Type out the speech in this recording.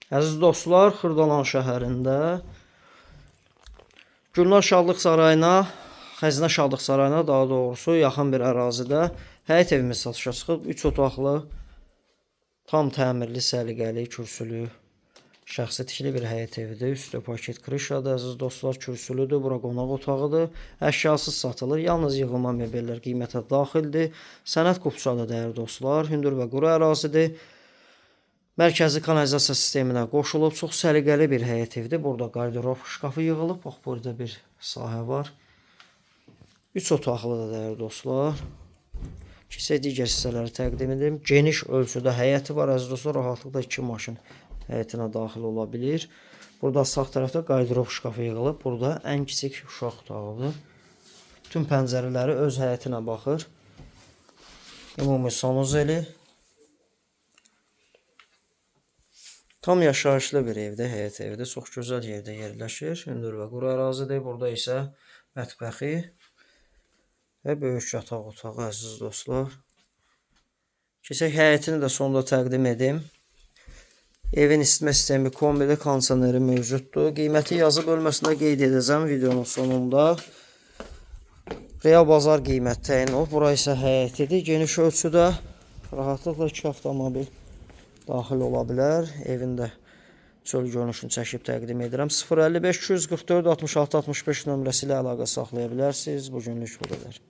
Əziz dostlar, Xırdalan şəhərində Gülnar Şadlıq Sarayına, Xəzinə Şadlıq Sarayına daha doğrusu yaxın bir ərazidə həyət evimiz satışa çıxıb. 3 otaqlı, tam təmirli, səliqəli, kürsülü, şəxsi tikili bir həyət evidir. Üstü paket krişadır, əziz dostlar, kürsülüdür. Bura qonaq otağıdır. Əşyasız satılır. Yalnız yığılma mebellər qiymətə daxildir. Sənəd qupçadır, dəyərli dostlar. Hündür və quru ərazidir. Mərkəzi kanalizasiya sisteminə qoşulub, çox səliqəli bir həyət evidir. Burada qardirob şkafı yığılıb. Bax, burada bir sahə var. 3 otaqlıdır, dəyərli dostlar. Sizə digər hissələri təqdim edim. Geniş ölçüdə həyəti var, əziz dostlar. Rahatlıqla 2 maşın həyətinə daxil ola bilir. Burada sağ tərəfdə qardirob şkafı yığılıb. Burada ən kiçik uşaq otağıdır. Bütün pəncərələri öz həyətinə baxır. Ümumi sanuzeli. Tam yaşayışlı bir evdə, həyət evidir. Çox gözəl yerdə yerləşir. Hündür və quru ərazidir. Burada isə mətbəxi və böyük yataq otağı, əziz dostlar. Keçək həyətini də sonda təqdim edim. Evin isitmə sistemi kombidə, kondisioneri mövcuddur. Qiyməti yazı bölməsində qeyd edəcəm videonun sonunda. Real bazar qiymət təyin olub. Bura isə həyətidir. Geniş ölçüdə rahatlıqla 2 avtomobil daxil ola bilər. Evində çöl görünüşünü çəkib təqdim edirəm. 055 244 66 65 nömrəsi ilə əlaqə saxlaya bilərsiniz. Bu günlük bu qədər.